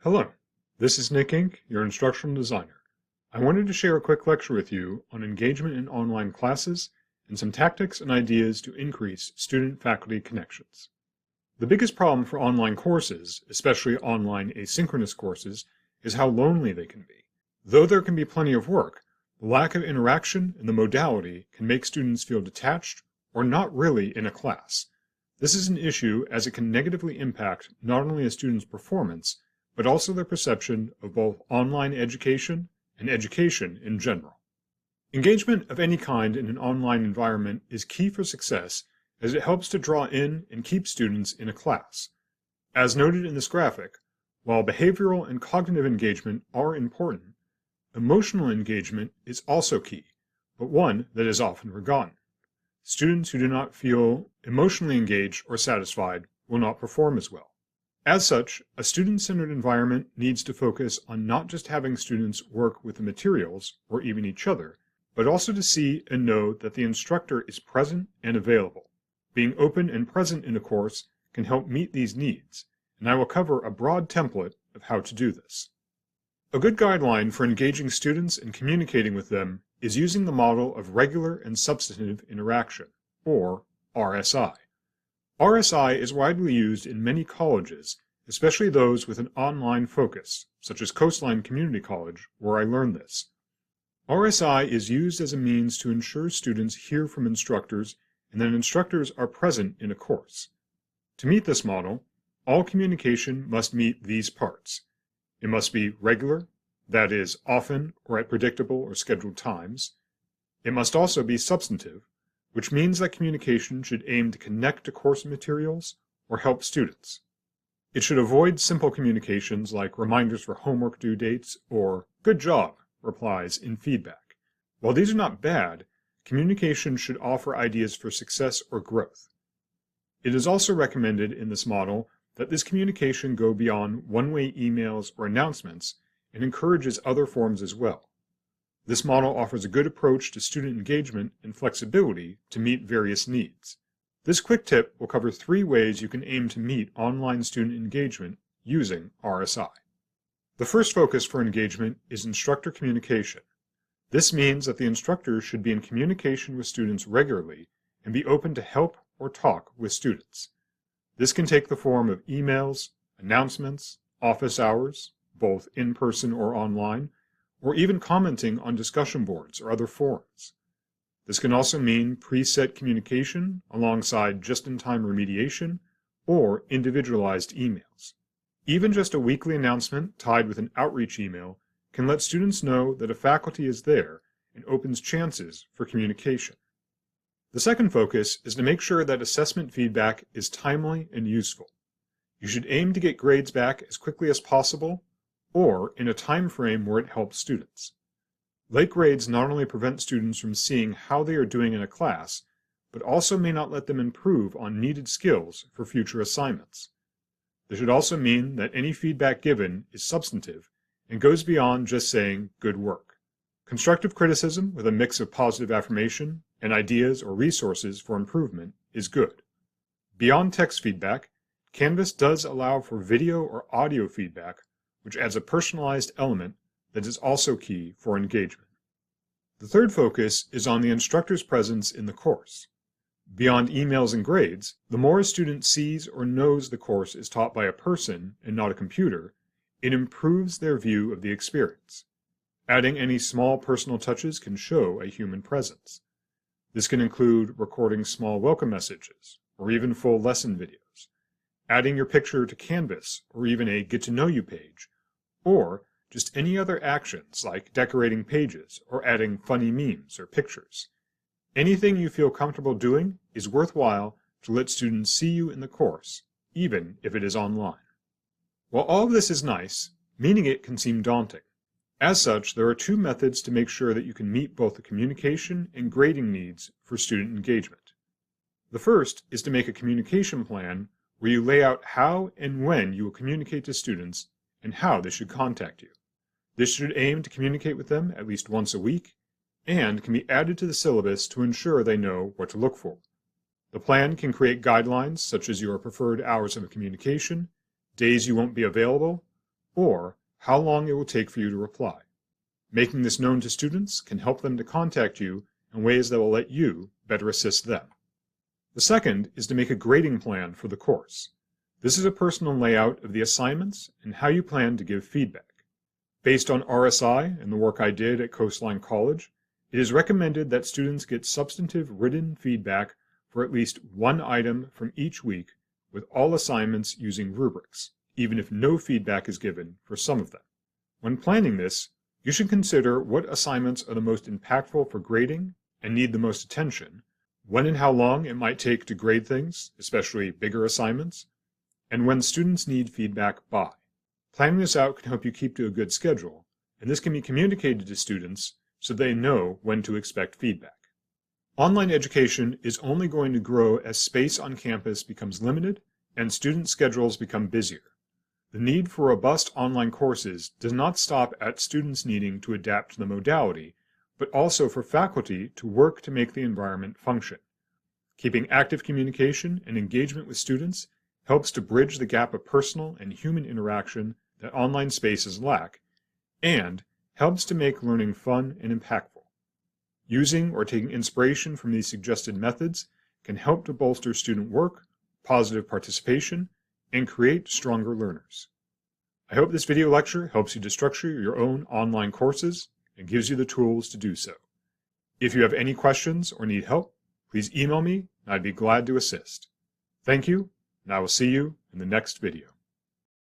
Hello, this is Nick Inc., your instructional designer. I wanted to share a quick lecture with you on engagement in online classes and some tactics and ideas to increase student-faculty connections. The biggest problem for online courses, especially online asynchronous courses, is how lonely they can be. Though there can be plenty of work, the lack of interaction and the modality can make students feel detached or not really in a class. This is an issue as it can negatively impact not only a student's performance, but also their perception of both online education and education in general. Engagement of any kind in an online environment is key for success as it helps to draw in and keep students in a class. As noted in this graphic, while behavioral and cognitive engagement are important, emotional engagement is also key, but one that is often forgotten. Students who do not feel emotionally engaged or satisfied will not perform as well. As such, a student-centered environment needs to focus on not just having students work with the materials or even each other, but also to see and know that the instructor is present and available. Being open and present in a course can help meet these needs, and I will cover a broad template of how to do this. A good guideline for engaging students and communicating with them is using the model of regular and substantive interaction, or RSI. RSI is widely used in many colleges, especially those with an online focus, such as Coastline Community College, where I learned this. RSI is used as a means to ensure students hear from instructors and that instructors are present in a course. To meet this model, all communication must meet these parts. It must be regular, that is, often or at predictable or scheduled times. It must also be substantive, which means that communication should aim to connect to course materials or help students. It should avoid simple communications like reminders for homework due dates or "good job" replies in feedback. While these are not bad, communication should offer ideas for success or growth. It is also recommended in this model that this communication go beyond one-way emails or announcements and encourages other forms as well. This model offers a good approach to student engagement and flexibility to meet various needs. This quick tip will cover 3 ways you can aim to meet online student engagement using RSI. The first focus for engagement is instructor communication. This means that the instructor should be in communication with students regularly and be open to help or talk with students. This can take the form of emails, announcements, office hours, both in person or online, or even commenting on discussion boards or other forums. This can also mean preset communication alongside just-in-time remediation or individualized emails. Even just a weekly announcement tied with an outreach email can let students know that a faculty is there and opens chances for communication. The second focus is to make sure that assessment feedback is timely and useful. You should aim to get grades back as quickly as possible or in a time frame where it helps students. Late grades not only prevent students from seeing how they are doing in a class, but also may not let them improve on needed skills for future assignments. This should also mean that any feedback given is substantive and goes beyond just saying "good work." Constructive criticism with a mix of positive affirmation and ideas or resources for improvement is good. Beyond text feedback, Canvas does allow for video or audio feedback, which adds a personalized element that is also key for engagement. The third focus is on the instructor's presence in the course. Beyond emails and grades, the more a student sees or knows the course is taught by a person and not a computer, it improves their view of the experience. Adding any small personal touches can show a human presence. This can include recording small welcome messages or even full lesson videos, adding your picture to Canvas or even a get-to-know-you page, or just any other actions like decorating pages or adding funny memes or pictures. Anything you feel comfortable doing is worthwhile to let students see you in the course, even if it is online. While all of this is nice, meeting it can seem daunting. As such, there are 2 methods to make sure that you can meet both the communication and grading needs for student engagement. The first is to make a communication plan where you lay out how and when you will communicate to students and how they should contact you. This should aim to communicate with them at least once a week and can be added to the syllabus to ensure they know what to look for. The plan can create guidelines such as your preferred hours of communication, days you won't be available, or how long it will take for you to reply. Making this known to students can help them to contact you in ways that will let you better assist them. The second is to make a grading plan for the course. This is a personal layout of the assignments and how you plan to give feedback. Based on RSI and the work I did at Coastline College, it is recommended that students get substantive written feedback for at least one item from each week, with all assignments using rubrics, even if no feedback is given for some of them. When planning this, you should consider what assignments are the most impactful for grading and need the most attention, when and how long it might take to grade things, especially bigger assignments, and when students need feedback by. Planning this out can help you keep to a good schedule, and this can be communicated to students so they know when to expect feedback. Online education is only going to grow as space on campus becomes limited and student schedules become busier. The need for robust online courses does not stop at students needing to adapt to the modality, but also for faculty to work to make the environment function. Keeping active communication and engagement with students helps to bridge the gap of personal and human interaction that online spaces lack, and helps to make learning fun and impactful. Using or taking inspiration from these suggested methods can help to bolster student work, positive participation, and create stronger learners. I hope this video lecture helps you to structure your own online courses and gives you the tools to do so. If you have any questions or need help, please email me and I'd be glad to assist. Thank you, and I will see you in the next video.